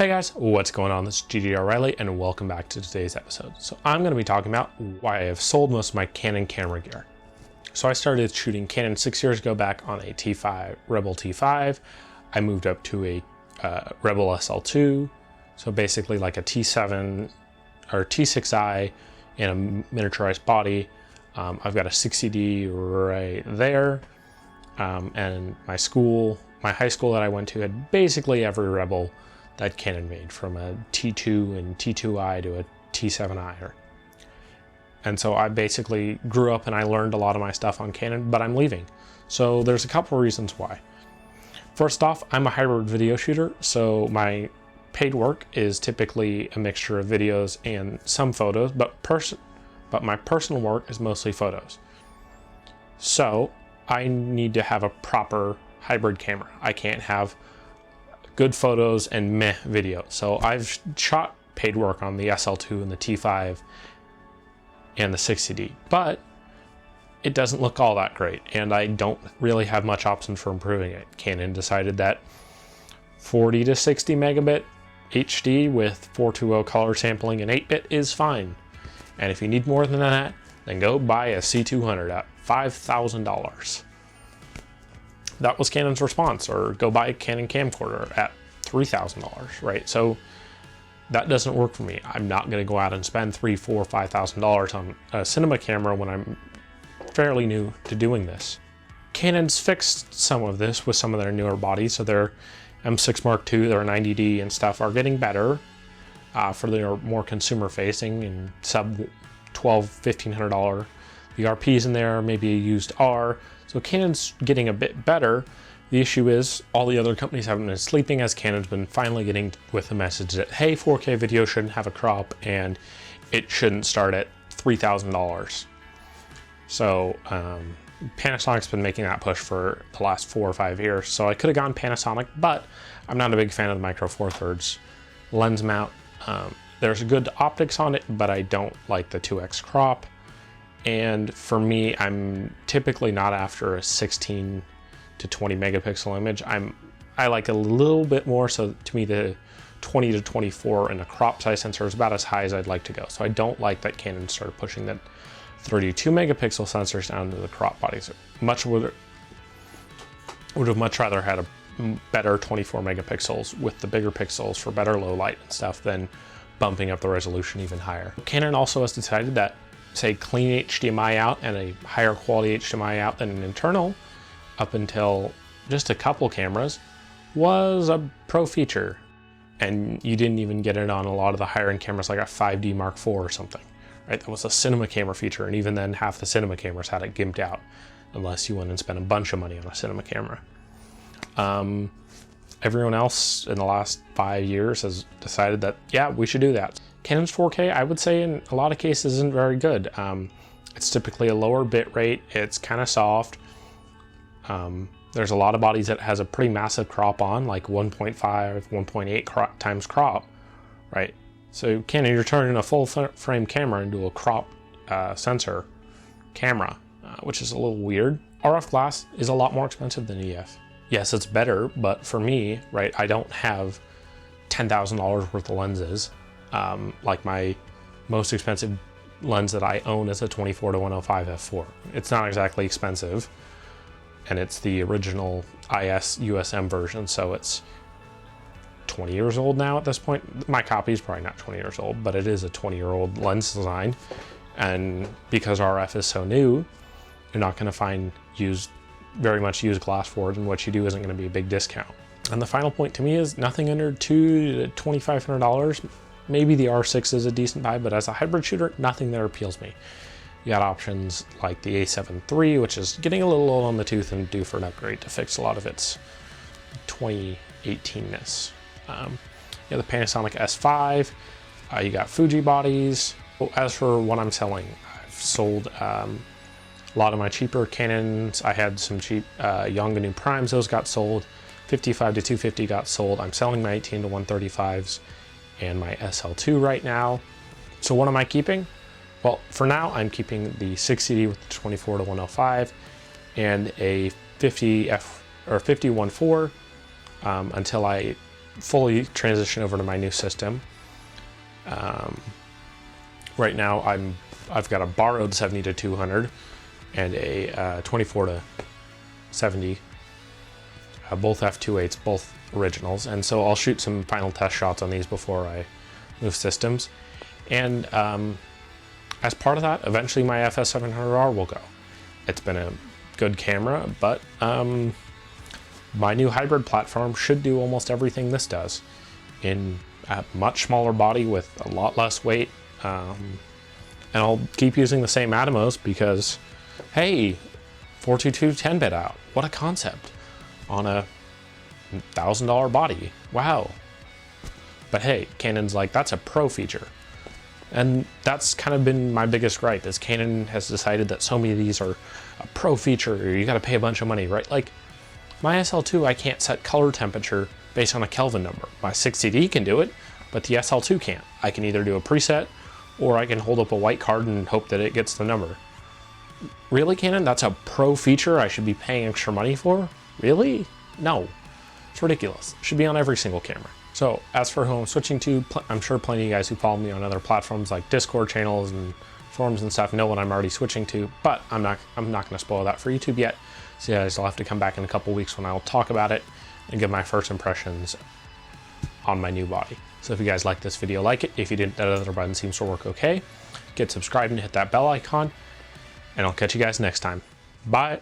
Hey guys, what's going on? This is GG Riley and welcome back to today's episode. So I'm going to be talking about why I have sold most of my Canon camera gear. So I started shooting Canon 6 years ago back on a T5, Rebel T5. I moved up to a Rebel SL2. So basically like a T7 or T6i in a miniaturized body. I've got a 60D right there. And my high school that I went to had basically every Rebel that Canon made, from a T2 and T2i to a T7i. And so I basically grew up and I learned a lot of my stuff on Canon, but I'm leaving. So there's a couple of reasons why. First off, I'm a hybrid video shooter, so my paid work is typically a mixture of videos and some photos, but my personal work is mostly photos. So I need to have a proper hybrid camera. I can't have good photos and meh video. So I've shot paid work on the SL2 and the T5 and the 60D, but it doesn't look all that great, and I don't really have much options for improving it. Canon decided that 40 to 60 megabit HD with 420 color sampling and 8-bit is fine. And if you need more than that, then go buy a C200 at $5,000. That was Canon's response, or go buy a Canon camcorder at $3,000, right? So that doesn't work for me. I'm not going to go out and spend $3,000, $4,000, $5,000 on a cinema camera when I'm fairly new to doing this. Canon's fixed some of this with some of their newer bodies, so their M6 Mark II, their 90D and stuff are getting better for their more consumer facing and sub $1,200, $1,500. The RP's in there, maybe a used R. So Canon's getting a bit better. The issue is all the other companies haven't been sleeping, as Canon's been finally getting with the message that, hey, 4K video shouldn't have a crop and it shouldn't start at $3,000. So Panasonic's been making that push for the last 4 or 5 years. So I could have gone Panasonic, but I'm not a big fan of the Micro Four Thirds lens mount. There's good optics on it, but I don't like the 2x crop. And for me, I'm typically not after a 16 to 20 megapixel image. I like a little bit more, so to me the 20 to 24 in a crop size sensor is about as high as I'd like to go. So I don't like that Canon started pushing that 32 megapixel sensors down to the crop bodies. Would have much rather had a better 24 megapixels with the bigger pixels for better low light and stuff than bumping up the resolution even higher. Canon also has decided that, say, clean HDMI out and a higher quality HDMI out than an internal, up until just a couple cameras, was a pro feature. And you didn't even get it on a lot of the higher end cameras like a 5D Mark IV or something, right? That was a cinema camera feature, and even then half the cinema cameras had it gimped out, unless you went and spent a bunch of money on a cinema camera. Everyone else in the last 5 years has decided that, yeah, we should do that. Canon's 4K, I would say in a lot of cases, isn't very good. It's typically a lower bit rate. It's kind of soft. There's a lot of bodies that has a pretty massive crop on, like 1.5, 1.8 times crop, right? So Canon, you're turning a full frame camera into a crop sensor camera, which is a little weird. RF glass is a lot more expensive than EF. Yes, it's better, but for me, right, I don't have $10,000 worth of lenses. Like my most expensive lens that I own is a 24 to 105 f4. It's not exactly expensive, and it's the original IS USM version, so it's 20 years old now at this point. My copy is probably not 20 years old, but it is a 20-year-old lens design, and because RF is so new, you're not going to find very much used glass for it, and what you do isn't going to be a big discount. And the final point to me is nothing under $200 to $2,500. Maybe the R6 is a decent buy, but as a hybrid shooter, nothing there appeals me. You got options like the A7 III, which is getting a little old on the tooth and due for an upgrade to fix a lot of its 2018-ness. You have the Panasonic S5, you got Fuji bodies. As for what I'm selling, I've sold a lot of my cheaper Canons. I had some cheap Yongnuo Primes, those got sold. 55 to 250 got sold. I'm selling my 18 to 135s and my SL2 right now. So what am I keeping? Well, for now, I'm keeping the 60D with the 24 to 105 and a 50 1.4 until I fully transition over to my new system. Right now I've got a borrowed 70-200 and a 24-70. Both f2.8s, both originals, and so I'll shoot some final test shots on these before I move systems. And as part of that, eventually my FS700R will go. It's been a good camera, but my new hybrid platform should do almost everything this does in a much smaller body with a lot less weight. And I'll keep using the same Atomos because, hey, 422 10-bit out. What a concept on a $1,000 body. Wow. But hey, Canon's like, that's a pro feature. And that's kind of been my biggest gripe, is Canon has decided that so many of these are a pro feature, or you got to pay a bunch of money, right? Like my SL2, I can't set color temperature based on a Kelvin number. My 60D can do it, but the SL2 can't. I can either do a preset, or I can hold up a white card and hope that it gets the number. Really, Canon? That's a pro feature I should be paying extra money for? Really? No. It's ridiculous. It should be on every single camera. So as for who I'm switching to, I'm sure plenty of you guys who follow me on other platforms like Discord channels and forums and stuff know what I'm already switching to, but I'm not going to spoil that for YouTube yet. So you guys will have to come back in a couple weeks when I'll talk about it and give my first impressions on my new body. So if you guys like this video, like it. If you didn't, that other button seems to work okay. Get subscribed and hit that bell icon, and I'll catch you guys next time. Bye.